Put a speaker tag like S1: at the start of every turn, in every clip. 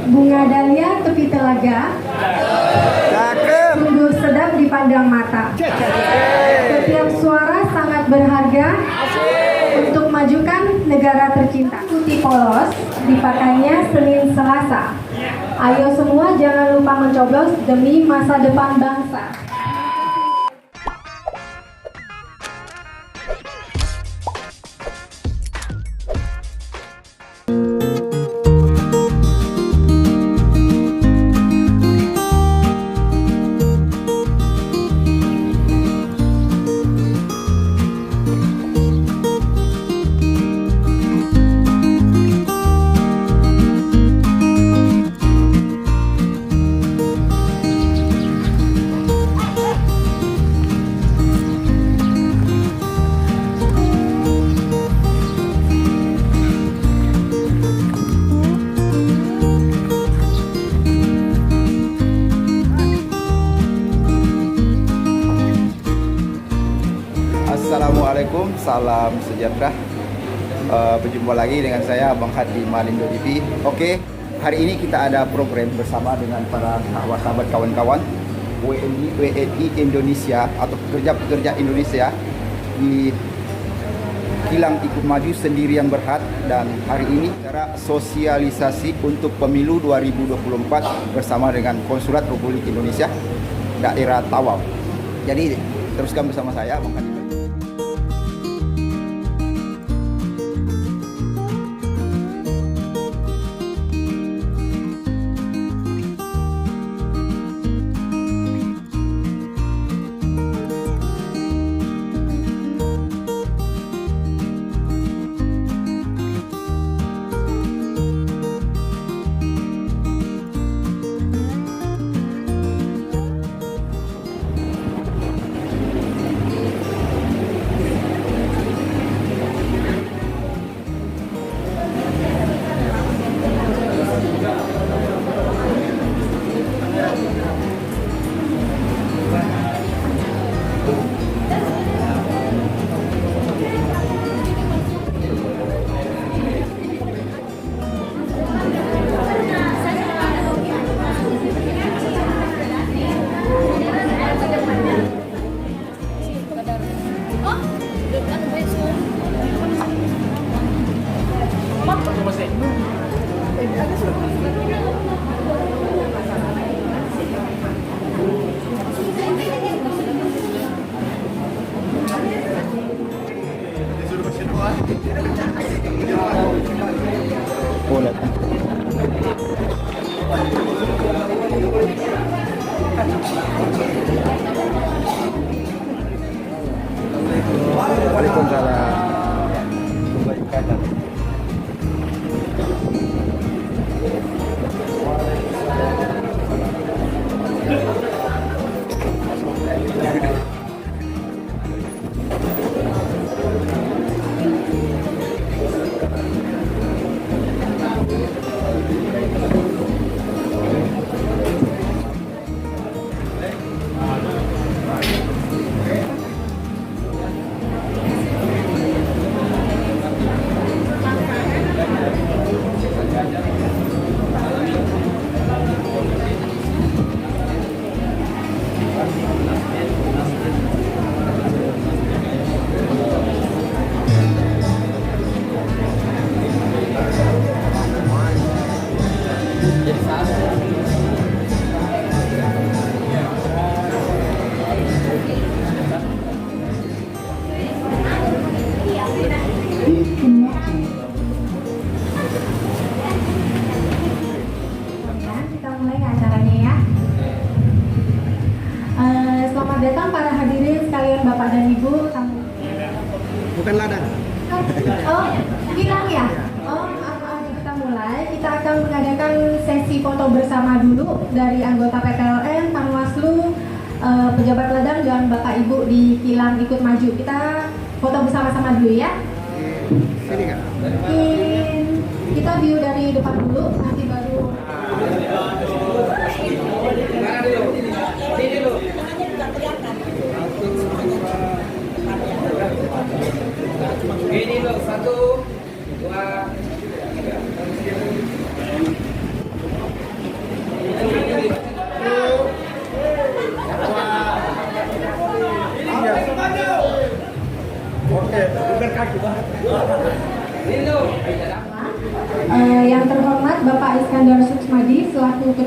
S1: Bunga dahlia tepi telaga, sungguh sedap dipandang mata. Setiap suara sangat berharga untuk majukan negara tercinta. Putih polos dipakainya Senin Selasa. Ayo semua jangan lupa mencoblos demi masa depan bangsa.
S2: Assalamualaikum, salam sejahtera. Berjumpa lagi dengan saya Abang Hadi Malindo TV. Oke, hari ini kita ada program bersama dengan para sahabat kawan-kawan WNI Indonesia atau pekerja-pekerja Indonesia di Kilang Ikut Maju Sendirian Berhad. Dan hari ini cara sosialisasi untuk pemilu 2024 bersama dengan Konsulat Republik Indonesia daerah Tawau. Jadi teruskan bersama saya Abang Hadi. Waalaikumsalam.
S1: Kita mulai acaranya ya. Selamat datang para hadirin sekalian Bapak dan Ibu.
S2: Bukan ladang.
S1: Oh, kilang ya? Oh, kita mulai. Kita akan mengadakan sesi foto bersama dulu dari anggota PPLN, Panwaslu, pejabat ladang dan Bapak Ibu di Kilang Ikut Maju. Kita foto bersama-sama dulu ya.
S2: Sini kan?
S1: Kita view dari depan dulu, nanti baru.
S3: Ini loh, 1, 2, 3.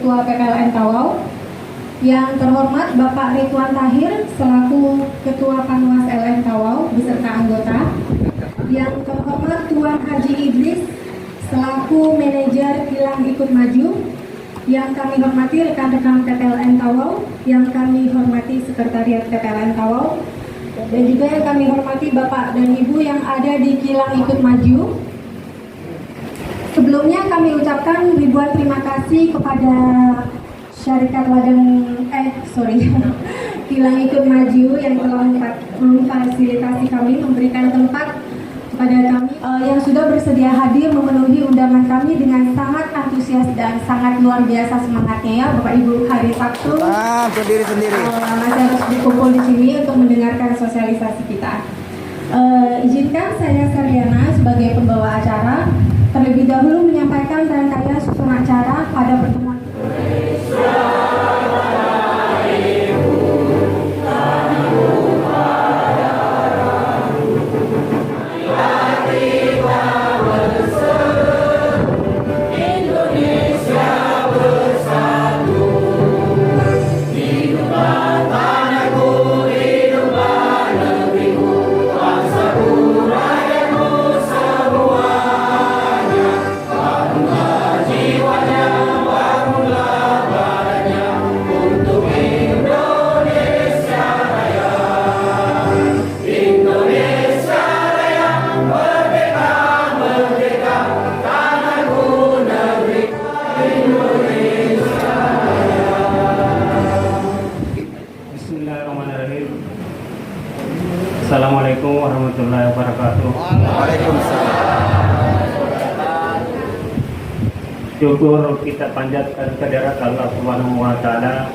S1: Ketua PPLN Tawau, yang terhormat Bapak Ridwan Tahir selaku Ketua Panwas LN Tawau beserta anggota, yang terhormat Tuan Haji Idris selaku Manajer Kilang Ikut Maju, yang kami hormati rekan-rekan PPLN Tawau, yang kami hormati Sekretariat PPLN Tawau, dan juga yang kami hormati Bapak dan Ibu yang ada di Kilang Ikut Maju. Sebelumnya kami ucapkan ribuan terima kasih kepada Syarikat Kilang Ikut Maju yang telah memfasilitasi kami, memberikan tempat kepada kami yang sudah bersedia hadir memenuhi undangan kami dengan sangat antusias dan sangat luar biasa semangatnya ya Bapak Ibu. Hari Sabtu
S2: sendiri.
S1: masih harus berkumpul di sini untuk mendengarkan sosialisasi kita. Izinkan saya Sardiana sebagai pembawa acara terlebih dahulu menyampaikan rangkaian susunan acara pada pertemuan.
S3: Assalamualaikum warahmatullahi wabarakatuh.
S2: Waalaikumsalam.
S3: Syukur kita panjatkan kehadirat Allah Subhanahu wa taala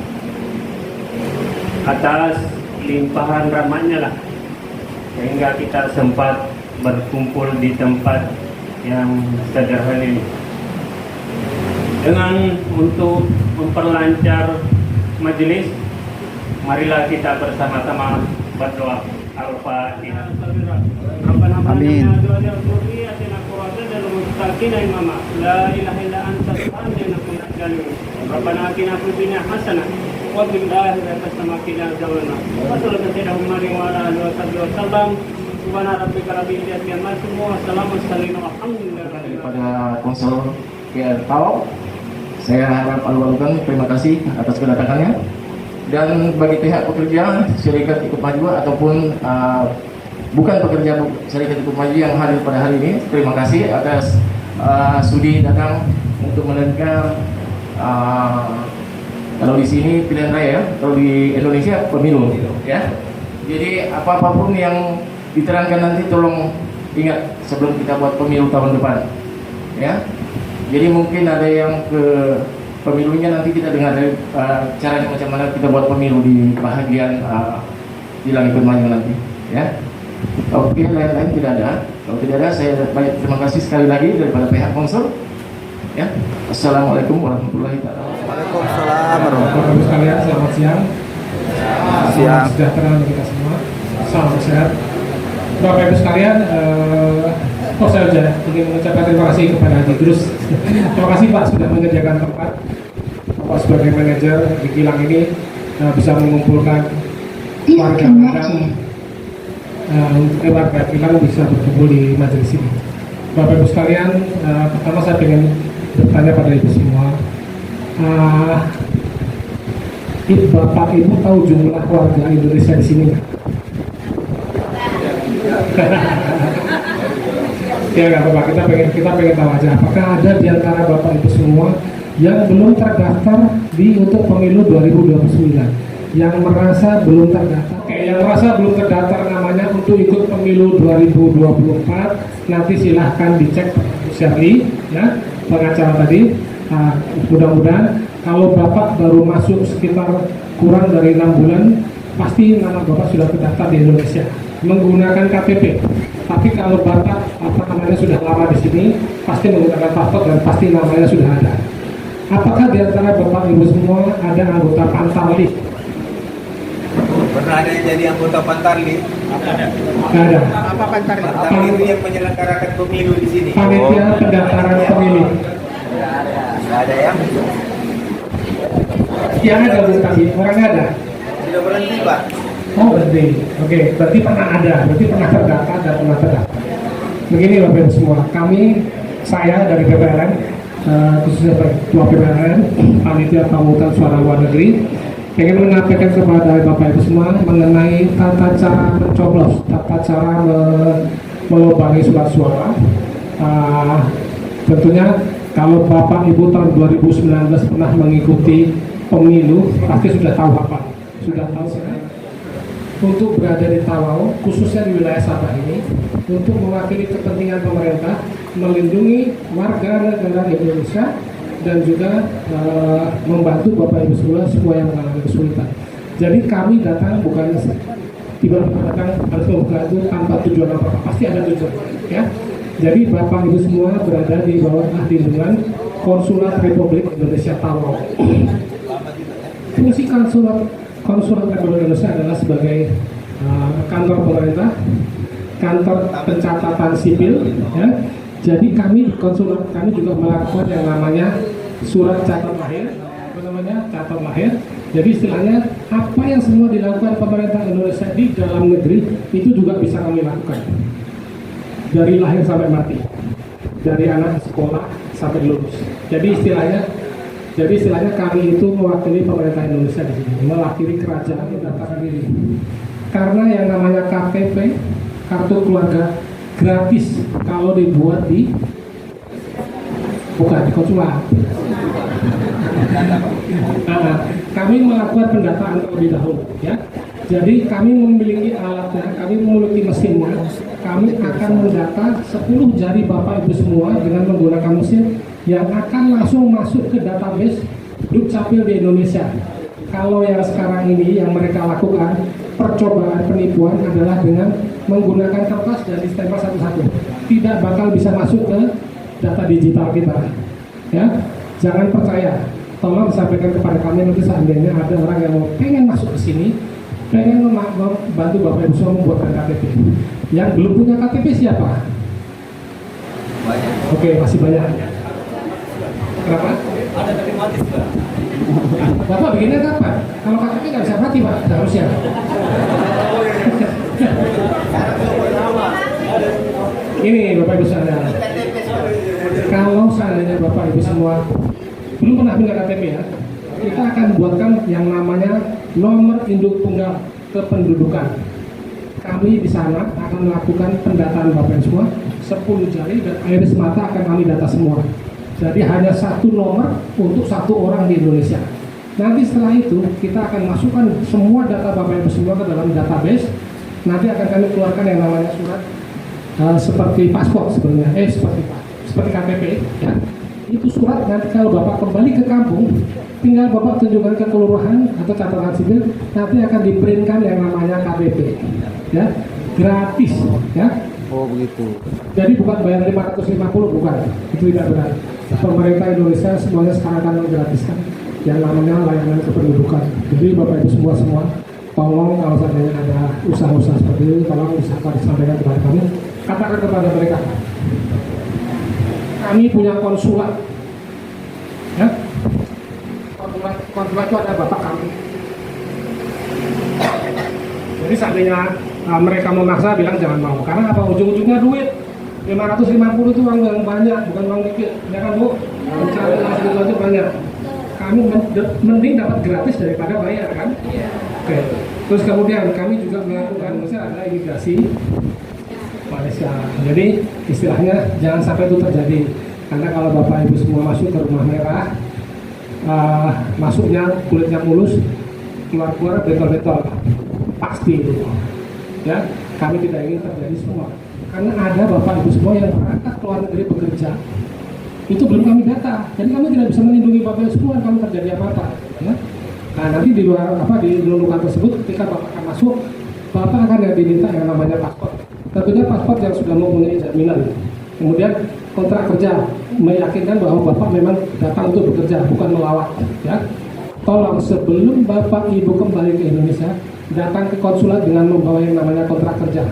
S3: atas limpahan rahmat-Nya lah sehingga kita sempat berkumpul di tempat yang sederhana ini. Dengan untuk memperlancar majelis, marilah kita bersama-sama berdoa. Al-Fatihah.
S2: Amin.
S3: La ilaha illa anta subhanaka kunna minadh-dhalimin. Rabbana atina fid dunya hasanah wa fil akhirati hasanah wa qina adzabannar. Wa sallallahu alaihi wa ala alihi wa sahbihi wasallam. Subhana rabbika rabbil izzati amma yasifun wa salamun alhamdulillahi.
S4: Pada Konsul PPLN Tawau, saya harap alurkan terima kasih atas kedatangannya. Dan bagi pihak pekerja Syarikat Ikut Maju ataupun bukan pekerja Syarikat Ikut Maju yang hadir pada hari ini, terima kasih atas sudi datang untuk mendengar kalau di sini pilihan raya, kalau di Indonesia pemilu gitu ya. Jadi apapun yang diterangkan nanti tolong ingat sebelum kita buat pemilu tahun depan ya. Jadi mungkin ada yang ke pemilunya nanti kita dengar dari caranya macam mana kita buat pemilu di bahagian Kilang Ikut Maju nanti ya. Oke, lain-lain tidak ada. Kalau tidak ada, saya banyak terima kasih sekali lagi daripada pihak Konsul ya. Assalamualaikum warahmatullahi wabarakatuh.
S2: Waalaikumsalam.
S5: Bapak Ibu sekalian, selamat siang. Salam sejahtera untuk kita semua. Salam sehat. Bapak Ibu sekalian, saya ingin mengucapkan terima kasih kepada Haji Idrus. Terima kasih Pak sudah menyediakan tempat. Bapak sebagai manajer di kilang ini bisa mengumpulkan warga kilang bisa berkumpul di majelis ini. Bapak Ibu sekalian, pertama saya ingin bertanya pada Ibu semua. Bapak Ibu tahu jumlah warga Indonesia di sini nggak? Ya nggak apa-apa, kita pengen tahu aja. Apakah ada di antara Bapak Ibu semua yang belum terdaftar untuk pemilu 2029? Yang merasa belum terdaftar? Oke, yang merasa belum terdaftar namanya untuk ikut pemilu 2024, nanti silahkan dicek Shirley, ya, pengacara tadi. Mudah-mudahan kalau Bapak baru masuk sekitar kurang dari 6 bulan, pasti nama Bapak sudah terdaftar di Indonesia menggunakan KTP. Tapi kalau Bapak sudah lama di sini, pasti menggunakan paspor dan pasti namanya sudah ada. Apakah di antara Bapak Ibu semua ada anggota Pantarli?
S6: Pernah ada yang jadi anggota Pantarli?
S5: Ada. Ada.
S6: Apa Pantarli? Pantarli itu yang menyelenggarakan pemilu di sini.
S5: Panitia pendaftaran pemilih.
S2: Nggak ada ya.
S5: Yang ada Bu tadi, orangnya ada?
S6: Sudah berhenti Pak.
S5: Oh berarti, oke, berarti pernah ada, berarti pernah terdata dan pernah terdata. Begini Bapak Ibu semua, saya dari PPRN, khususnya Ketua PPRN, Panitia Pemungutan Suara Luar Negeri, ingin menyampaikan kepada Bapak Ibu semua mengenai tata cara mencoblos, tata cara melubangi surat suara. Tentunya kalau Bapak Ibu tahun 2019 pernah mengikuti pemilu, pasti sudah tahu apa, sudah tahu sekali. Untuk berada di Tawau, khususnya di wilayah Sabah ini, untuk mewakili kepentingan pemerintah, melindungi warga negara Indonesia, dan juga membantu Bapak Ibu semua yang mengalami kesulitan. Jadi kami datang bukan tiba-tiba datang harus membantu tanpa tujuan apa-apa, pasti ada tujuan, ya. Jadi Bapak Ibu semua berada di bawah lindungan Konsulat Republik Indonesia Tawau. Fungsi Konsulat Republik Indonesia adalah sebagai kantor pemerintah, kantor pencatatan sipil, ya. Jadi kami di konsulat kami juga melakukan yang namanya surat catat lahir, catat lahir. Jadi istilahnya apa yang semua dilakukan pemerintah Indonesia di dalam negeri itu juga bisa kami lakukan. Dari lahir sampai mati, dari anak sekolah sampai lulus. Jadi istilahnya kami itu mewakili pemerintah Indonesia di sini, mewakili kerajaan kita sendiri. Karena yang namanya KTP, kartu keluarga gratis kalau dibuat bukan di konsulat. Kami melakukan pendataan terlebih dahulu, ya. Jadi kami memiliki alatnya, kami memiliki mesinnya. Kami akan mendata 10 jari Bapak Ibu semua dengan menggunakan mesin yang akan langsung masuk ke database Dukcapil di Indonesia. Kalau yang sekarang ini yang mereka lakukan percobaan penipuan adalah dengan menggunakan kertas dan distempel satu-satu. Tidak bakal bisa masuk ke data digital kita. Ya, jangan percaya. Tolong sampaikan kepada kami nanti seandainya ada orang yang mau pengen masuk ke sini, pengen membantu Bapak Ibu semua membuatkan KTP. Yang belum punya KTP siapa?
S6: Banyak.
S5: Oke, masih banyak. Kenapa?
S6: Ada tapi mati sudah.
S5: Bapak bikinnya kapan? Kalau KTP nggak bisa mati Pak, seharusnya. Ini Bapak Ibu sekalian. Kalau seandainya Bapak Ibu semua belum pernah punya KTP ya, kita akan buatkan yang namanya nomor induk tunggal kependudukan. Kami di sana akan melakukan pendataan Bapak Ibu semua, 10 jari dan iris mata akan kami data semua. Jadi hanya satu nomor untuk satu orang di Indonesia. Nanti setelah itu kita akan masukkan semua data Bapak Ibu semua ke dalam database. Nanti akan kami keluarkan yang namanya surat seperti paspor sebenarnya, seperti KTP, ya. Itu surat nanti kalau Bapak kembali ke kampung, tinggal Bapak tunjukkan ke kelurahan atau catatan sipil, nanti akan diprintkan yang namanya KTP, ya, gratis, ya.
S2: Oh begitu.
S5: Jadi bukan bayar 550, bukan, itu tidak benar. Pemerintah Indonesia semuanya sekarang akan menggratiskan yang namanya layanan kependudukan. Jadi Bapak Ibu semua, tolong kalau seandainya ada usaha-usaha seperti ini, tolong bisa disampaikan kepada kami, katakan kepada mereka. Kami punya konsulat, ya. Konsulat itu ada bapak kami. Jadi seandainya mereka memaksa bilang jangan mau, karena apa, ujung-ujungnya duit. 550 itu uang yang banyak, bukan uang dikit, ya kan Bu? Mencari uang itu banyak. Kami mending dapat gratis daripada bayar kan? Oke. Terus kemudian kami juga melakukan misalnya ada imigrasi Malaysia. Jadi istilahnya jangan sampai itu terjadi, karena kalau Bapak Ibu semua masuk ke rumah merah, masuknya kulitnya mulus, keluar betul-betul pasti itu. Ya, kami tidak ingin terjadi semua. Karena ada Bapak Ibu semua yang berangkat ke luar negeri bekerja, itu belum kami data. Jadi kami tidak bisa melindungi Bapak Ibu semua kalau terjadi apa-apa. Ya. Nah nanti di luar di lulukan tersebut, ketika Bapak akan masuk, Bapak akan diminta yang namanya paspor. Tentunya paspor yang sudah mempunyai jaminan. Kemudian kontrak kerja meyakinkan bahwa Bapak memang datang untuk bekerja, bukan melawat. Ya. Tolong sebelum Bapak Ibu kembali ke Indonesia, datang ke konsulat dengan membawa yang namanya kontrak kerja.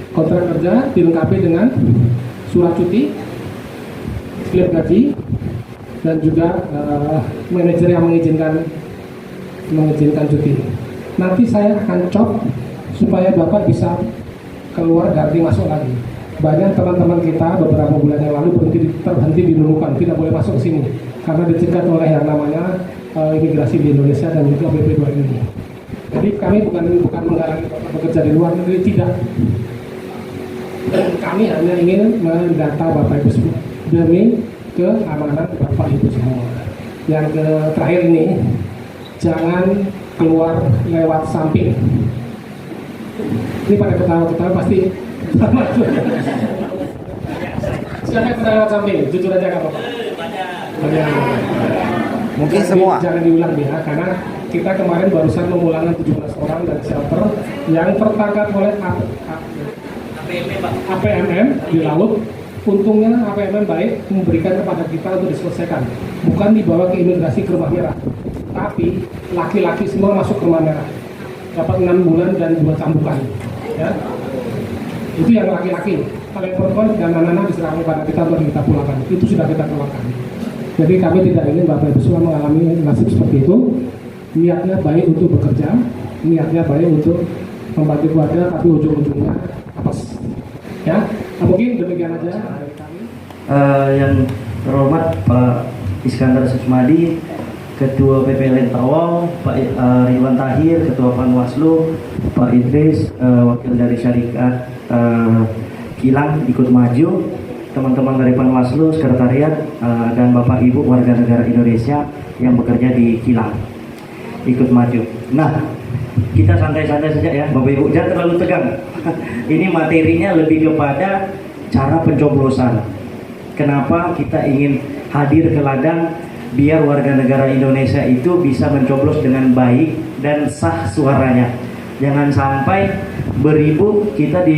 S5: Kontrak kerja dilengkapi dengan surat cuti, slip gaji, dan juga manajer yang mengizinkan mengizinkan cuti. Nanti saya akan cop supaya Bapak bisa keluar dari masuk lagi. Banyak teman-teman kita beberapa bulan yang lalu terhenti di Nunukan, tidak boleh masuk ke sini karena dicegat oleh yang namanya imigrasi di Indonesia dan juga BP2 ini. Jadi kami bukan menghalangi Bapak bekerja di luar negeri, tidak. Kami hanya ingin mendata Bapak Ibu semua demi keamanan Bapak Ibu semua. Yang terakhir ini, jangan keluar lewat samping. Ini pada ketawa-ketawa pasti silakan keluar lewat samping, jujur aja Kak Bapak.
S2: Mungkin semua.
S5: Jangan diulang ya, karena kita kemarin barusan memulangkan 17 orang dari shelter yang tertangkap oleh APMM di laut. Untungnya APMM baik memberikan kepada kita untuk diselesaikan, bukan dibawa ke imigrasi ke Rumah Merah, tapi laki-laki semua masuk ke Rumah Merah, dapat 6 bulan dan 2 cambukan, ya. Itu yang laki-laki. Kalau yang perempuan dan anak-anak diserahkan kepada kita untuk kita pulangkan, itu sudah kita keluarkan. Jadi kami tidak ingin Bapak Ibu semua mengalami nasib seperti itu. Niatnya baik untuk bekerja, niatnya baik untuk membantu keluarga, tapi ujung-ujungnya apes. Ya, mungkin demikian aja dari kami.
S7: Yang terhormat Pak Iskandar Susmadi, Ketua PPLN Tawau, Pak Ridwan Tahir, Ketua Panwaslu, Pak Idris, Wakil dari Syarikat Kilang ikut maju, teman-teman dari Panwaslu, Sekretariat, dan Bapak Ibu warga negara Indonesia yang bekerja di Kilang ikut maju. Nah, kita santai-santai saja ya Bapak Ibu, jangan terlalu tegang. Ini materinya lebih kepada cara pencoblosan. Kenapa kita ingin hadir ke ladang biar warga negara Indonesia itu bisa mencoblos dengan baik dan sah suaranya. Jangan sampai beribu. Kita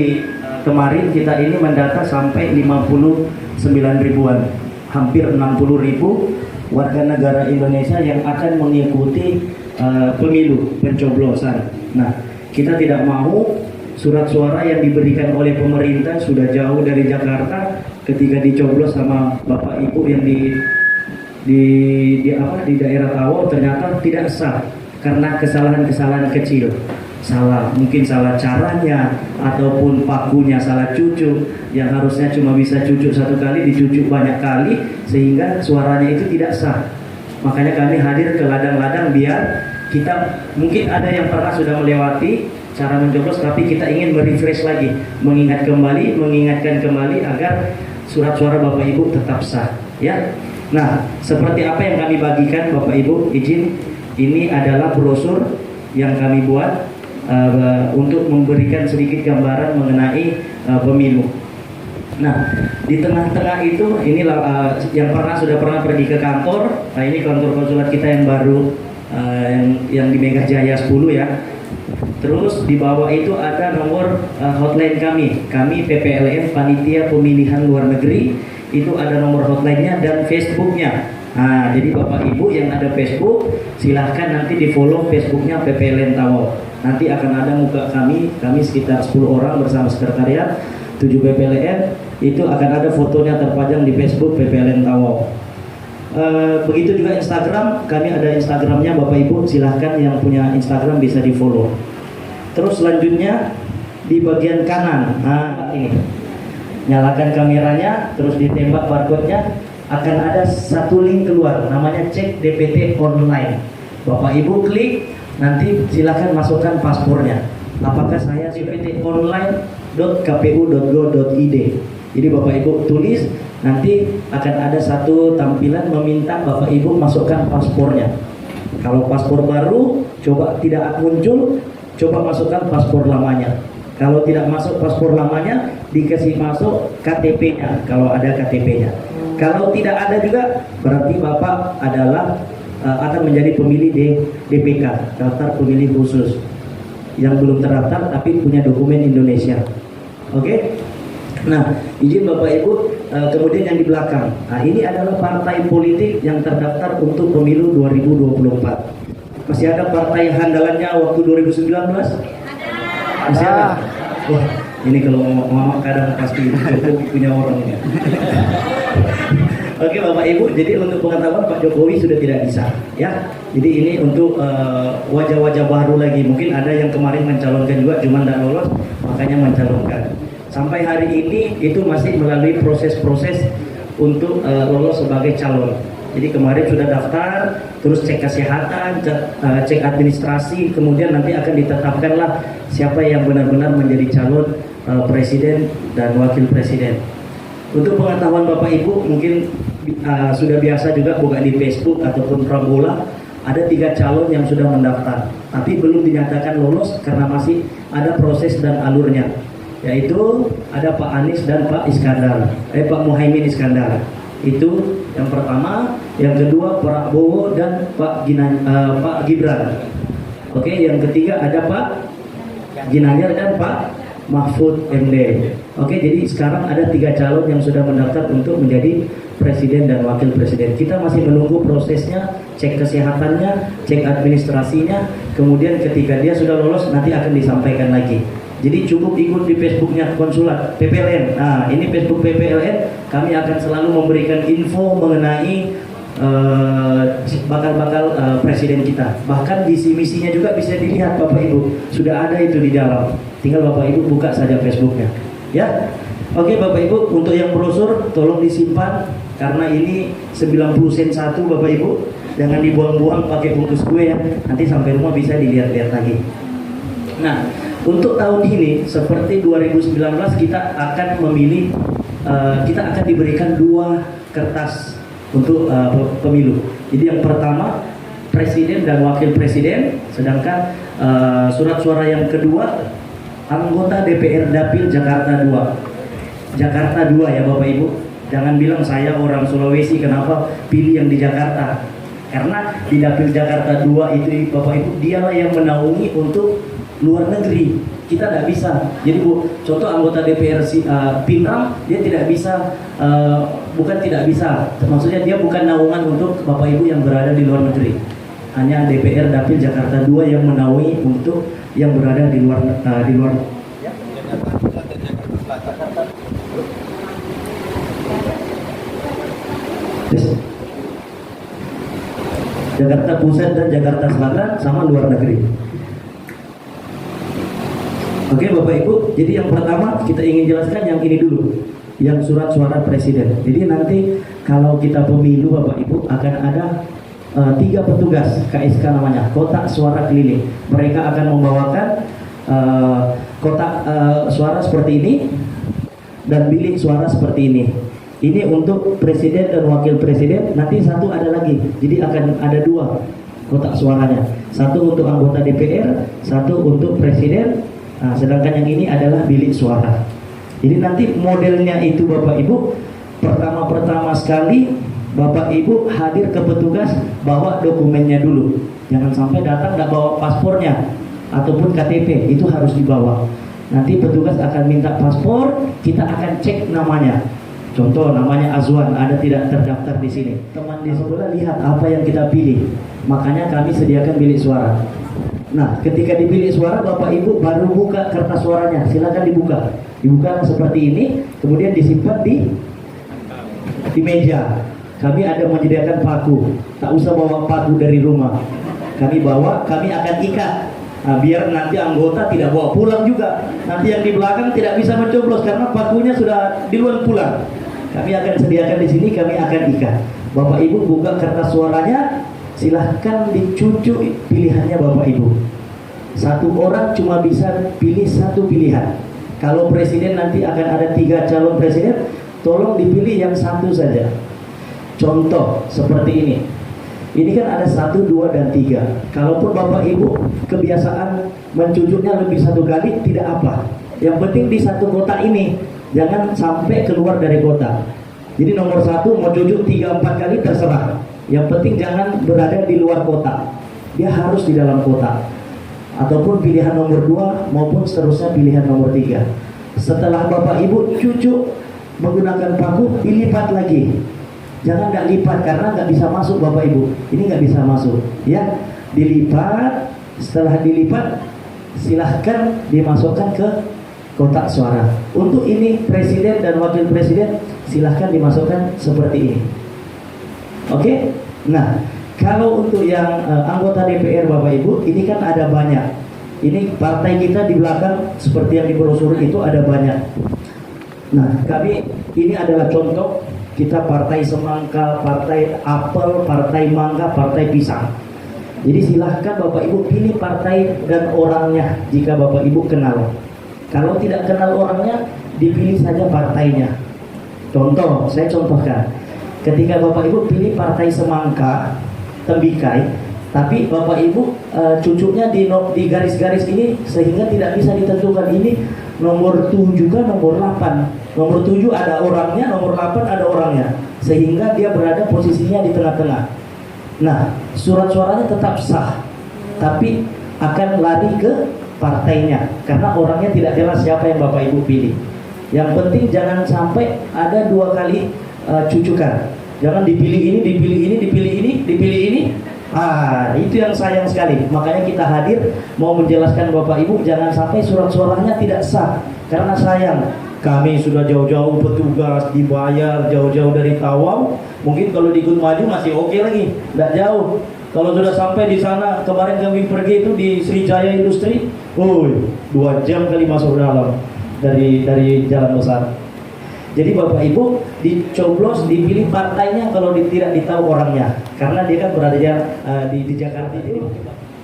S7: kemarin kita ini mendata sampai 59 ribuan, hampir 60 ribu warga negara Indonesia yang akan mengikuti pemilu pencoblosan. Nah, kita tidak mau surat suara yang diberikan oleh pemerintah sudah jauh dari Jakarta, ketika dicoblos sama Bapak Ibu yang di daerah Tawau ternyata tidak sah karena kesalahan-kesalahan kecil. Mungkin salah caranya ataupun pakunya salah cucuk, yang harusnya cuma bisa cucuk 1 kali dicucuk banyak kali sehingga suaranya itu tidak sah. Makanya kami hadir ke ladang-ladang biar kita, mungkin ada yang pernah sudah melewati cara mencoblos, tapi kita ingin merefresh lagi, mengingatkan kembali agar surat suara Bapak Ibu tetap sah, ya. Nah, seperti apa yang kami bagikan Bapak Ibu, izin, ini adalah brosur yang kami buat untuk memberikan sedikit gambaran mengenai pemilu. Nah, di tengah-tengah itu inilah yang sudah pernah pergi ke kantor. Nah, ini kantor konsulat kita yang baru, yang di Mega Jaya 10 ya. Terus di bawah itu ada nomor hotline kami PPLN Panitia Pemilihan Luar Negeri, itu ada nomor hotline-nya dan Facebook-nya. Nah, jadi Bapak Ibu yang ada Facebook, silahkan nanti di follow Facebook-nya PPLN Tawau. Nanti akan ada muka kami sekitar 10 orang bersama sekretariat 7 PPLN, itu akan ada fotonya terpajang di Facebook PPLN Tawau. Begitu juga Instagram, kami ada Instagramnya Bapak Ibu, silahkan yang punya Instagram bisa di follow. Terus selanjutnya di bagian kanan, nah ini nyalakan kameranya, terus ditembak barcode-nya, akan ada satu link keluar namanya cek DPT online. Bapak Ibu klik, nanti silahkan masukkan paspornya. Apakah saya DPT online.kpu.go.id. Jadi Bapak Ibu tulis, nanti akan ada satu tampilan meminta Bapak Ibu masukkan paspornya. Kalau paspor baru coba tidak muncul, coba masukkan paspor lamanya. Kalau tidak masuk paspor lamanya, dikasih masuk KTP-nya kalau ada KTP-nya. Kalau tidak ada juga, berarti Bapak adalah akan menjadi pemilih DPK, daftar pemilih khusus, yang belum terdaftar tapi punya dokumen Indonesia. Oke? Nah, izin Bapak Ibu, kemudian yang di belakang. Nah, ini adalah partai politik yang terdaftar untuk pemilu 2024. Masih ada partai handalannya waktu 2019? Masih ada? Wah, ini kalau ngomong kadang pasti Jokowi punya orangnya. Oke Bapak Ibu, jadi untuk pengetahuan Pak Jokowi sudah tidak bisa, ya. Jadi ini untuk wajah-wajah baru lagi. Mungkin ada yang kemarin mencalonkan juga, cuma tidak lolos, makanya mencalonkan. Sampai hari ini itu masih melalui proses-proses untuk lolos sebagai calon. Jadi kemarin sudah daftar, terus cek kesehatan, cek administrasi, kemudian nanti akan ditetapkanlah siapa yang benar-benar menjadi calon presiden dan wakil presiden. Untuk pengetahuan Bapak Ibu, mungkin sudah biasa juga buka di Facebook ataupun Prabola, ada 3 calon yang sudah mendaftar, tapi belum dinyatakan lolos karena masih ada proses dan alurnya, yaitu ada Pak Anies dan Pak Pak Muhaimin Iskandar. Itu yang pertama, yang kedua Prabowo dan Pak Gibran. Oke, yang ketiga ada Pak Ginanjar dan Pak Mahfud MD. Oke, jadi sekarang ada 3 calon yang sudah mendaftar untuk menjadi presiden dan wakil presiden. Kita masih menunggu prosesnya, cek kesehatannya, cek administrasinya. Kemudian ketika dia sudah lolos, nanti akan disampaikan lagi. Jadi cukup ikut di Facebooknya konsulat PPLN. Nah, ini Facebook PPLN, kami akan selalu memberikan info mengenai bakal presiden kita. Bahkan visi misinya juga bisa dilihat Bapak Ibu, sudah ada itu di dalam. Tinggal Bapak Ibu buka saja Facebooknya, ya. Oke Bapak Ibu, untuk yang brosur tolong disimpan karena ini 90 sen satu Bapak Ibu. Jangan dibuang-buang pakai bungkus kue ya. Nanti sampai rumah bisa dilihat-lihat lagi. Nah, untuk tahun ini seperti 2019 kita akan memilih, kita akan diberikan 2 kertas untuk pemilu. Jadi yang pertama presiden dan wakil presiden, sedangkan surat suara yang kedua anggota DPR Dapil Jakarta 2. Jakarta 2 ya Bapak Ibu. Jangan bilang saya orang Sulawesi kenapa pilih yang di Jakarta. Karena di Dapil Jakarta 2 itu Bapak Ibu dialah yang menaungi untuk luar negeri. Kita tidak bisa. Jadi Bu, contoh anggota DPR Pinang, dia tidak bisa, bukan tidak bisa, maksudnya dia bukan naungan untuk Bapak Ibu yang berada di luar negeri. Hanya DPR Dapil Jakarta 2 yang menaungi untuk yang berada di luar Jakarta Pusat dan Jakarta Selatan sama luar negeri. Oke Bapak Ibu, jadi yang pertama kita ingin jelaskan yang ini dulu, yang surat suara presiden. Jadi nanti kalau kita pemilu Bapak Ibu akan ada 3 petugas KSK namanya, kotak suara keliling. Mereka akan membawakan kotak suara seperti ini dan bilik suara seperti ini. Ini untuk presiden dan wakil presiden. Nanti satu ada lagi, jadi akan ada 2 kotak suaranya. Satu untuk anggota DPR, satu untuk presiden. Nah, sedangkan yang ini adalah bilik suara. Jadi nanti modelnya itu Bapak Ibu, pertama sekali Bapak Ibu hadir ke petugas bawa dokumennya dulu. Jangan sampai datang nggak bawa paspornya ataupun KTP, itu harus dibawa. Nanti petugas akan minta paspor, kita akan cek namanya. Contoh namanya Azwan, ada tidak terdaftar di sini. Teman di sebelah lihat apa yang kita pilih. Makanya kami sediakan bilik suara. Nah, ketika di bilik suara Bapak Ibu baru buka kertas suaranya, silakan dibuka. Dibuka seperti ini, kemudian disimpan di meja. Kami ada menyediakan paku. Tak usah bawa paku dari rumah. Kami bawa, kami akan ikat. Nah, biar nanti anggota tidak bawa pulang juga. Nanti yang di belakang tidak bisa mencoblos karena pakunya sudah di luar pulang. Kami akan sediakan di sini, kami akan ikat. Bapak Ibu buka kertas suaranya, silahkan dicucuk pilihannya Bapak Ibu. Satu orang cuma bisa pilih 1 pilihan. Kalau presiden nanti akan ada 3 calon presiden, tolong dipilih yang 1 saja. Contoh seperti ini. Ini kan ada 1, 2, dan 3. Kalaupun Bapak Ibu kebiasaan mencucuknya lebih 1 kali, tidak apa. Yang penting di 1 kotak ini, jangan sampai keluar dari kotak. Jadi nomor 1 mau cucuk 3-4 kali terserah. Yang penting jangan berada di luar kotak. Dia harus di dalam kotak. Ataupun pilihan nomor 2 maupun seterusnya pilihan nomor 3. Setelah Bapak Ibu cucuk menggunakan paku, dilipat lagi. Jangan nggak lipat karena nggak bisa masuk Bapak Ibu. Ini nggak bisa masuk, ya. Dilipat. Setelah dilipat, silahkan dimasukkan ke kotak suara. Untuk ini presiden dan wakil presiden silahkan dimasukkan seperti ini. Oke? Nah, kalau untuk yang anggota DPR Bapak Ibu, ini kan ada banyak. Ini partai kita di belakang seperti yang di brosur itu ada banyak. Nah, kami ini adalah contoh, kita partai semangka, partai apel, partai mangga, partai pisang. Jadi silahkan Bapak Ibu pilih partai dan orangnya jika Bapak Ibu kenal. Kalau tidak kenal orangnya, dipilih saja partainya. Contoh, saya contohkan. Ketika Bapak Ibu pilih partai semangka, Tembikai, tapi Bapak Ibu cucuknya di garis-garis ini sehingga tidak bisa ditentukan ini nomor 7 kan nomor 8. Nomor 7 ada orangnya, nomor 8 ada orangnya. Sehingga dia berada posisinya di tengah-tengah. Nah, surat suaranya tetap sah, tapi akan lari ke partainya karena orangnya tidak jelas siapa yang Bapak Ibu pilih. Yang penting jangan sampai ada 2 kali cucukan. Jangan dipilih ini, dipilih ini, dipilih ini, dipilih ini. Itu yang sayang sekali. Makanya kita hadir mau menjelaskan Bapak Ibu jangan sampai surat suaranya tidak sah. Karena sayang, kami sudah jauh-jauh petugas dibayar jauh-jauh dari Tawau. Mungkin kalau ikut maju masih oke lagi, tidak jauh. Kalau sudah sampai di sana, kemarin kami pergi itu di Srijaya Industri, 2 jam kali masuk dalam dari jalan besar. Jadi Bapak Ibu dicoblos, dipilih partainya kalau tidak ditahu orangnya, karena dia kan berada di Jakarta ini.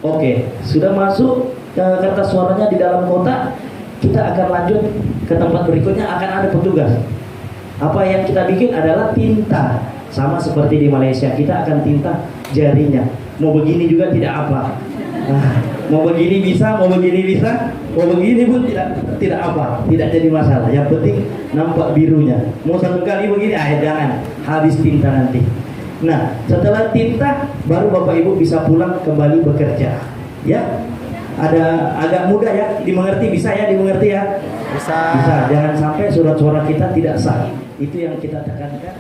S7: Oke, sudah masuk kertas suaranya di dalam kotak. Kita akan lanjut ke tempat berikutnya, akan ada petugas. Apa yang kita bikin adalah tinta, sama seperti di Malaysia. Kita akan tinta jarinya. Mau begini juga tidak apa. Mau begini bisa, mau begini bisa, mau begini pun tidak apa, tidak jadi masalah. Yang penting nampak birunya. Mau 1 kali begini, jangan habis tinta nanti. Nah, setelah tinta baru Bapak Ibu bisa pulang kembali bekerja. Ya, ada agak mudah ya, dimengerti, bisa ya, dimengerti ya.
S2: Bisa.
S7: Jangan sampai surat suara kita tidak sah. Itu yang kita tekankan.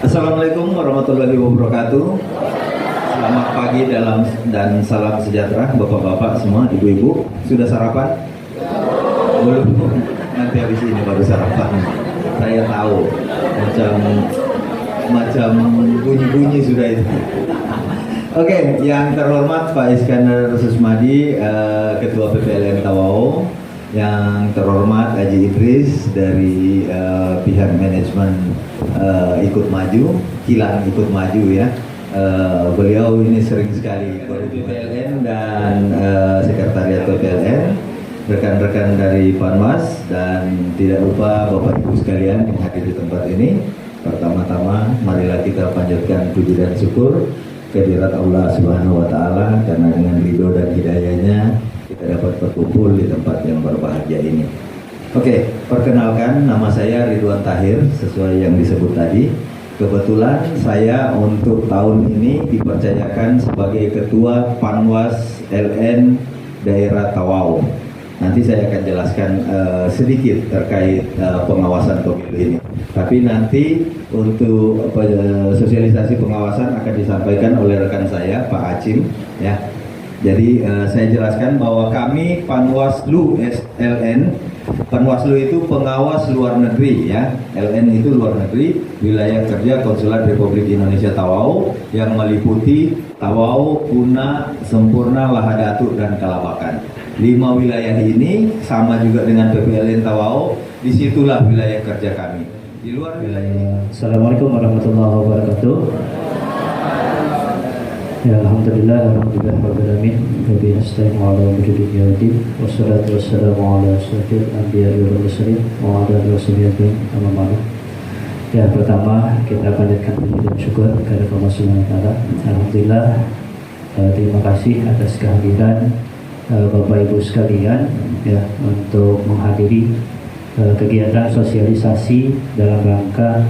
S6: Assalamualaikum warahmatullahi wabarakatuh. Selamat pagi dan salam sejahtera bapak-bapak semua, ibu-ibu. Sudah sarapan? Belum. Nanti habis ini baru sarapan. Saya tahu macam bunyi-bunyi sudah itu. Oke, yang terhormat Pak Iskandar Susmadi, Ketua PPLN Tawau, yang terhormat Haji Idris dari pihak manajemen ikut maju, Kilang ikut maju ya. Beliau ini sering sekali ke PPLN dan sekretariat PPLN, rekan-rekan dari Panwas, dan tidak lupa Bapak Ibu sekalian yang hadir di tempat ini. Pertama-tama marilah kita panjatkan puji dan syukur kehadirat Allah Subhanahu wa taala karena dengan ridho dan hidayahnya kita dapat berkumpul di tempat yang berbahagia ini. Oke, perkenalkan, nama saya Ridwan Tahir sesuai yang disebut tadi. Kebetulan saya untuk tahun ini dipercayakan sebagai Ketua Panwas LN Daerah Tawau. Nanti saya akan jelaskan sedikit terkait pengawasan pemilu ini. Tapi nanti untuk sosialisasi pengawasan akan disampaikan oleh rekan saya Pak Acim ya. Jadi saya jelaskan bahwa kami Panwaslu LN, Panwaslu itu pengawas luar negeri ya, LN itu luar negeri, wilayah kerja Konsulat Republik Indonesia Tawau yang meliputi Tawau, Puna, Sempurna, Lahadatuk, dan Kalabakan. 5 wilayah ini sama juga dengan PPLN Tawau, disitulah wilayah kerja kami. Di luar wilayah.
S7: Assalamualaikum warahmatullahi wabarakatuh. Ya, alhamdulillah rabbil alamin. Rabbi nasta'inu ala umuri dunya waddin. Wassalatu wassalamu ala asyrofil anbiya'i wal mursalin wa ala alihi washabihi amma ba'du. Ya, pertama kita panjatkan puji dan syukur kepada Allah Subhanahu wa taala. Alhamdulillah, terima kasih atas kehadiran Bapak Ibu sekalian ya untuk menghadiri kegiatan sosialisasi dalam rangka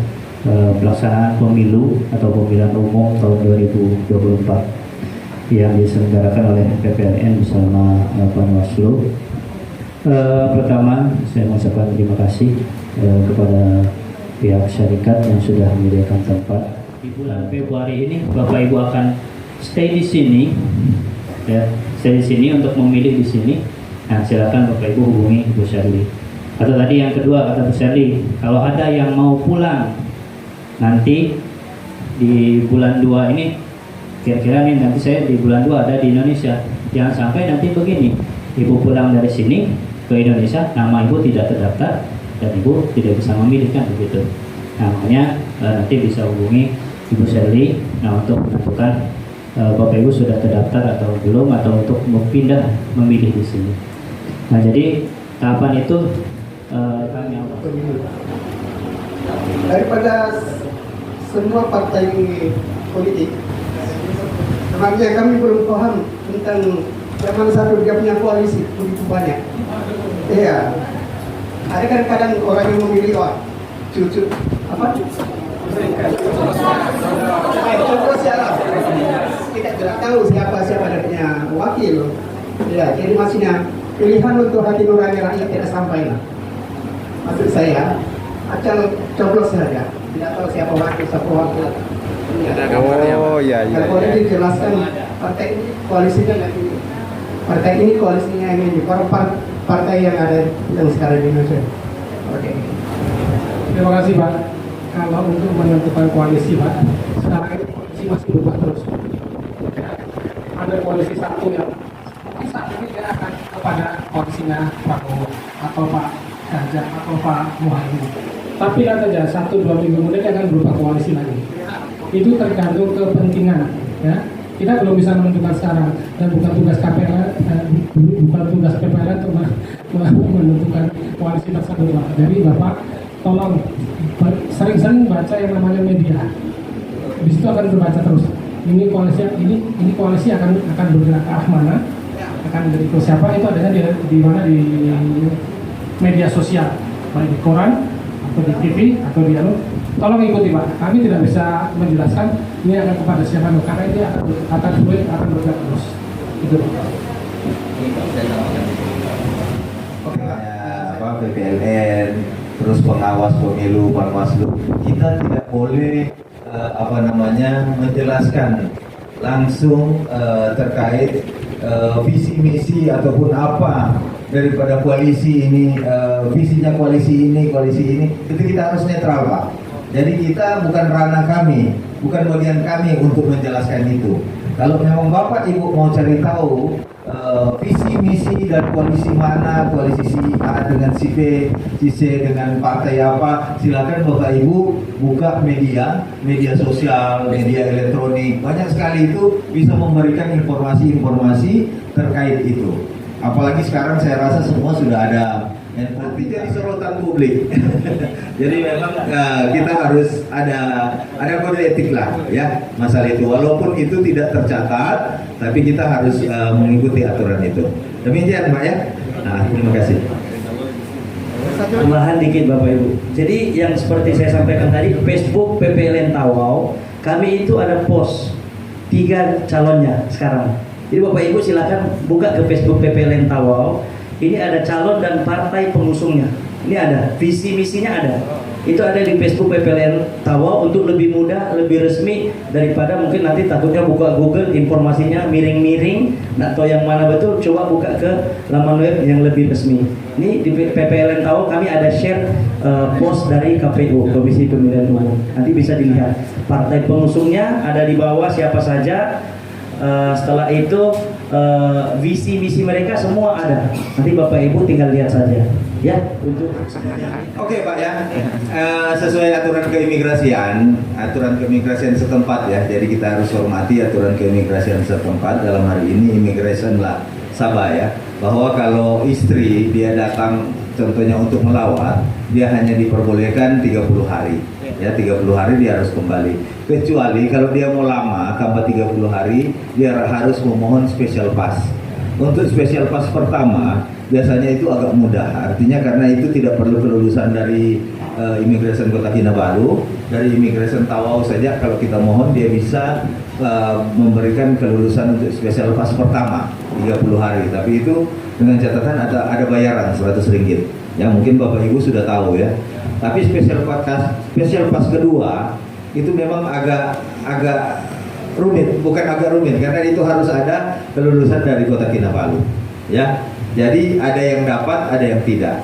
S7: pelaksanaan pemilu atau pemilihan umum tahun 2024 yang diselenggarakan oleh PPLN bersama Panwaslu. Pertama, saya mengucapkan terima kasih kepada pihak syarikat yang sudah menyediakan tempat. Di bulan Februari ini Bapak Ibu akan stay di sini, ya, stay di sini untuk memilih di sini. Nah, silakan Bapak Ibu hubungi Bu Sherly. Atau tadi yang kedua kata Bu Sherly, kalau ada yang mau pulang nanti
S8: di bulan 2 ini, kira-kira nih nanti saya di bulan 2 ada di Indonesia. Jangan sampai nanti begini, ibu pulang dari sini ke Indonesia, nama ibu tidak terdaftar dan ibu tidak bisa memilih, kan begitu. Namanya nanti bisa hubungi Ibu Sherly untuk menentukan Bapak Ibu sudah terdaftar atau belum, atau untuk pindah memilih di sini. Nah, jadi tahapan itu kami awal.
S9: Daripada semua partai politik, sebenarnya kami belum paham tentang zaman satu dia punya koalisi begitu banyak. Iya, ada kadang-kadang orang yang memilih cucu apa? Coblos siapa? Tidak tahu siapa dia punya wakil. Ya, jadi maksudnya pilihan untuk hati nurani rakyat tidak sampai lah. Maksud saya, acal coblos saja. Tidak tahu siapa wakil.
S2: Oh iya.
S9: Kalau boleh dijelaskan partai ini koalisinya nanti. Partai ini koalisinya ini partai yang ada yang sekarang di Indonesia. Oke.
S5: Terima kasih Pak. Kalau untuk menentukan koalisi Pak, sekarang ini koalisi masih berubah terus. Ada koalisi satu yang saat ini dia akan kepada koalisinya Pak Prabowo atau Pak Ganjar atau Pak Muhaimin. Tapi lihat saja 1-2 minggu kemudian dia akan berubah koalisi lagi. Itu tergantung kepentingan, ya. Kita belum bisa menentukan sekarang, dan bukan tugas KPR, bukan tugas PPR untuk menentukan koalisi tersebut Pak. Jadi Bapak tolong sering-sering baca yang namanya media. Di situ akan terbaca terus. Ini koalisi akan bergerak ke arah mana, akan dari ke siapa, itu adanya di mana, di media sosial, baik di koran atau di TV atau di anu. Tolong ikuti Pak. Kami tidak bisa menjelaskan ini akan kepada siapa, karena ini akan bergerak terus. Itu Pak.
S6: PPLN, terus pengawas pemilu, Panwaslu, kita tidak boleh menjelaskan langsung terkait visi misi ataupun apa daripada koalisi ini, visinya koalisi ini, itu kita harus netral Pak. Jadi kita bukan ranah kami, bukan bagian kami untuk menjelaskan itu. Kalau memang Bapak Ibu mau cari tahu visi misi dan koalisi mana, koalisi si A dengan si B, si C dengan partai apa, silakan Bapak Ibu buka media sosial, media elektronik, banyak sekali itu bisa memberikan informasi-informasi terkait itu. Apalagi sekarang saya rasa semua sudah ada handphone, jadi sorotan publik. Jadi memang kita harus ada kode etik lah ya masalah itu. Walaupun itu tidak tercatat, tapi kita harus mengikuti aturan itu. Demikian Pak ya. Nah, terima kasih.
S7: Tambahan dikit Bapak Ibu. Jadi yang seperti saya sampaikan tadi, Facebook PPLN Tawau, kami itu ada post 3 calonnya sekarang. Jadi Bapak Ibu silakan buka ke Facebook PPLN Tawau. Ini ada calon dan partai pengusungnya. Ini ada, visi misinya ada. Itu ada di Facebook PPLN Tawau untuk lebih mudah, lebih resmi daripada mungkin nanti takutnya buka Google informasinya miring-miring, nggak tahu yang mana betul. Coba buka ke laman web yang lebih resmi. Ini di PPLN Tawau kami ada share post dari KPU, Komisi Pemilihan Umum. Nanti bisa dilihat partai pengusungnya ada di bawah siapa saja. Setelah itu visi misi mereka semua ada. Nanti Bapak Ibu tinggal lihat saja ya. Untuk
S6: Oke Pak ya, sesuai aturan keimigrasian setempat ya. Jadi kita harus hormati aturan keimigrasian setempat. Dalam hari ini Immigration lah Sabah ya, bahwa kalau istri dia datang contohnya untuk melawat, dia hanya diperbolehkan 30 hari ya, 30 hari dia harus kembali, kecuali kalau dia mau lama tambah 30 hari dia harus memohon special pass. Untuk special pass pertama biasanya itu agak mudah, artinya karena itu tidak perlu kelulusan dari Immigration Kota Kinabalu, dari Immigration Tawau saja kalau kita mohon dia bisa memberikan kelulusan untuk special pass pertama 30 hari, tapi itu dengan catatan ada bayaran Rp100 ya, mungkin Bapak Ibu sudah tahu ya. Tapi special pass kedua itu memang agak rumit, bukan agak rumit, karena itu harus ada kelulusan dari Kota Kinabalu ya. Jadi ada yang dapat, ada yang tidak.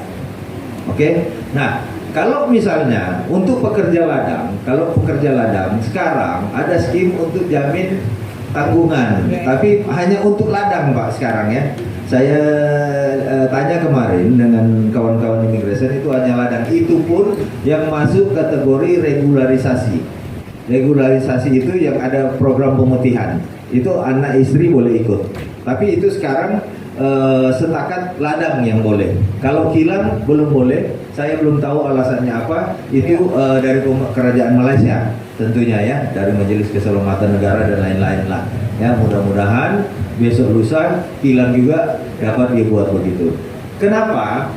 S6: Oke. Nah, Kalau misalnya untuk pekerja ladang, kalau pekerja ladang sekarang ada skim untuk jamin tanggungan, tapi hanya untuk ladang Pak sekarang ya. Saya tanya kemarin dengan kawan-kawan imigrasi itu hanya ladang, itu pun yang masuk kategori regularisasi. Regularisasi itu yang ada program pemutihan, itu anak istri boleh ikut, tapi itu sekarang setakat ladang yang boleh. Kalau kilang belum boleh. Saya belum tahu alasannya apa. Itu dari kerajaan Malaysia tentunya ya, dari Majelis Keselamatan Negara dan lain-lain lah. Ya, mudah-mudahan besok lusa kilang juga dapat dibuat begitu. Kenapa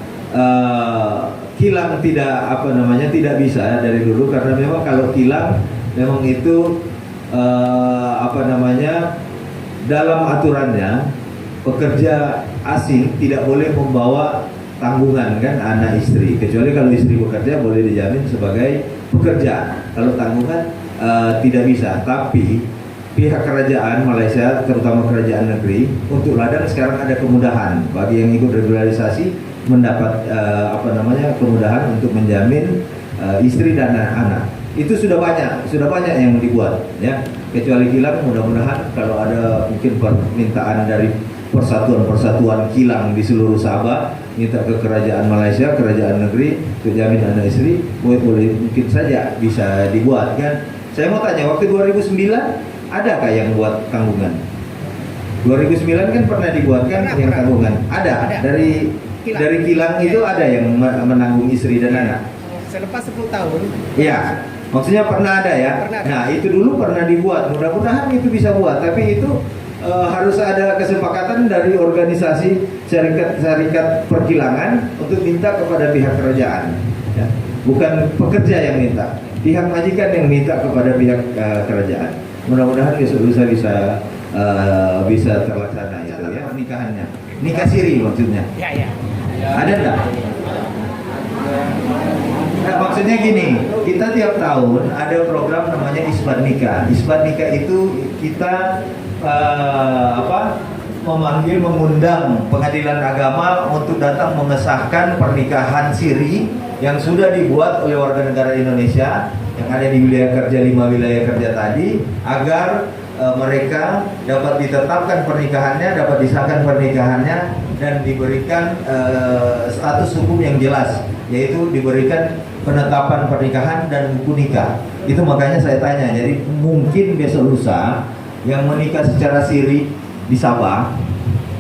S6: kilang tidak bisa dari dulu? Karena memang kalau kilang memang itu dalam aturannya pekerja asing tidak boleh membawa tanggungan kan anak istri, kecuali kalau istri bekerja boleh dijamin sebagai pekerja. Kalau tanggungan tidak bisa. Tapi pihak kerajaan Malaysia, terutama kerajaan negeri, untuk ladang sekarang ada kemudahan bagi yang ikut regularisasi mendapat kemudahan untuk menjamin istri dan anak-anak. Itu sudah banyak yang dibuat ya. Kecuali kilang, mudah-mudahan kalau ada mungkin permintaan dari persatuan-persatuan kilang di seluruh Sabah minta ke kerajaan Malaysia, kerajaan negeri untuk jamin anak istri, boleh mungkin saja bisa dibuat kan. Saya mau tanya, waktu 2009 adakah yang buat tanggungan? 2009 kan pernah dibuatkan yang tanggungan. Ada. Dari kilang itu ada yang menanggung istri dan anak.
S9: Selepas 10 tahun.
S6: Iya. Maksudnya pernah ada ya.
S9: Pernah ada.
S6: Nah, itu dulu pernah dibuat. Mudah-mudahan itu bisa buat, tapi itu harus ada kesepakatan dari organisasi syarikat perkilangan untuk minta kepada pihak kerajaan ya. Bukan pekerja yang minta, pihak majikan yang minta kepada pihak kerajaan. Mudah-mudahan besok lusa bisa terlaksana itu ya, pernikahannya. Nikah siri maksudnya. Ya. Ada enggak? Nah, maksudnya gini, kita tiap tahun ada program namanya isbat nikah. Isbat nikah itu kita mengundang pengadilan agama untuk datang mengesahkan pernikahan siri yang sudah dibuat oleh warga negara Indonesia yang ada di wilayah kerja 5 wilayah kerja tadi, agar mereka dapat ditetapkan pernikahannya, dapat disahkan pernikahannya, dan diberikan status hukum yang jelas, yaitu diberikan penetapan pernikahan dan buku nikah. Itu makanya saya tanya, jadi mungkin besok lusa yang menikah secara siri di Sabah,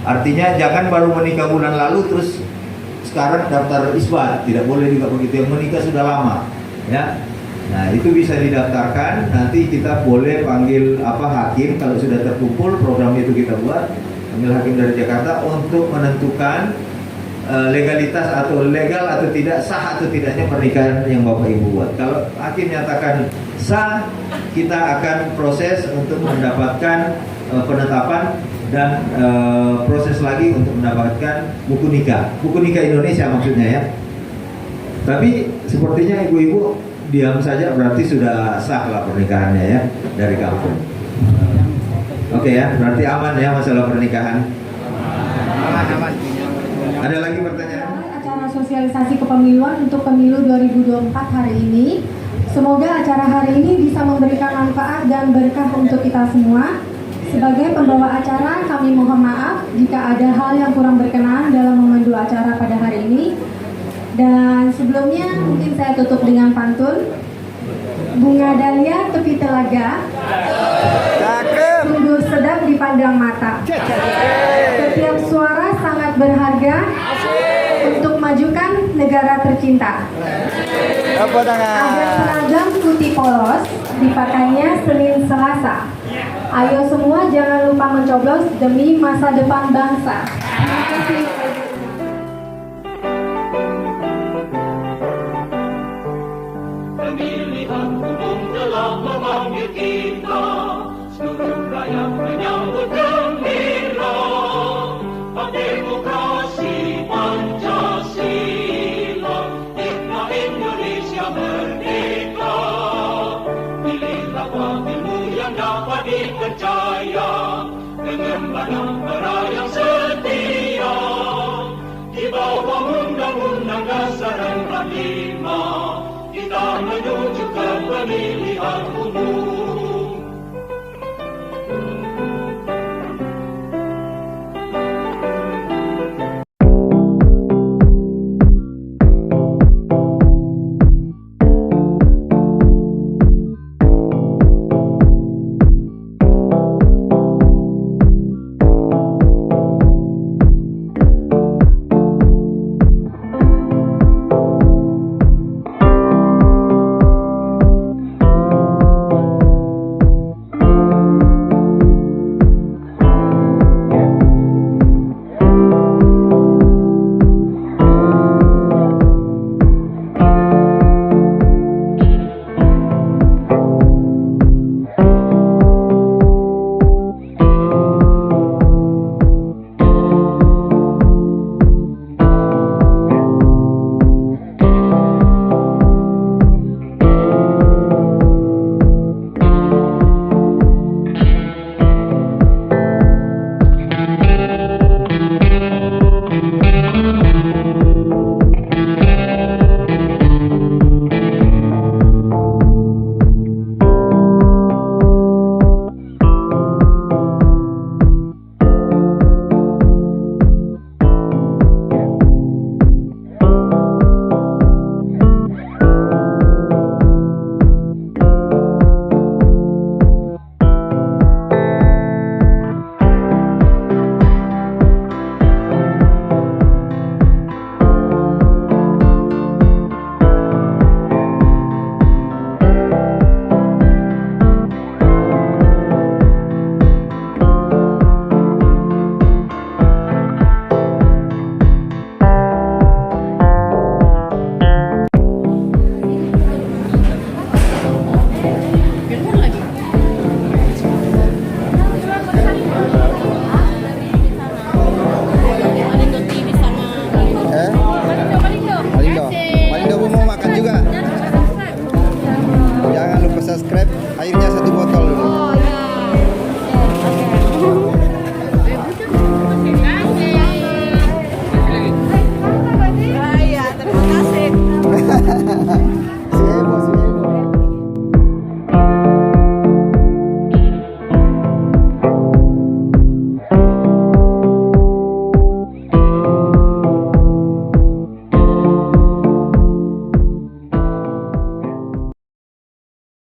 S6: artinya jangan baru menikah bulan lalu terus sekarang daftar isbat, tidak boleh juga begitu. Yang menikah sudah lama ya. Nah, itu bisa didaftarkan, nanti kita boleh panggil hakim kalau sudah terkumpul program itu kita buat, panggil hakim dari Jakarta untuk menentukan legalitas atau legal atau tidak, sah atau tidaknya pernikahan yang Bapak Ibu buat. Kalau hakim nyatakan sah, kita akan proses untuk mendapatkan penetapan dan proses lagi untuk mendapatkan buku nikah Indonesia maksudnya ya. Tapi sepertinya ibu-ibu diam saja, berarti sudah sah lah pernikahannya ya dari kampung. Oke ya, berarti aman ya masalah pernikahan. Aman. Ada lagi pertanyaan?
S1: Acara sosialisasi kepemiluan untuk pemilu 2024 hari ini. Semoga acara hari ini bisa memberikan manfaat dan berkah untuk kita semua. Sebagai pembawa acara, kami mohon maaf jika ada hal yang kurang berkenan dalam memandu acara pada hari ini. Dan sebelumnya mungkin saya tutup dengan pantun. Bunga dahlia tepi telaga, sungguh sedap dipandang mata. Setiap suara sangat berharga untuk majukan negara tercinta. Ada seragam putih polos, dipakainya Senin Selasa. Ayo semua jangan lupa mencoblos demi masa depan bangsa. Terima kasih.
S10: Pemilihan umum telah memanggil kita, seluruh rakyat menyambut gembira. Hak demokrasi Pancasila, hikmah Indonesia merdeka. Pilihlah pemilu yang dapat dipercaya, pengembangan para yang setia, di bawah Undang-Undang Dasar 45. pemilihan umum.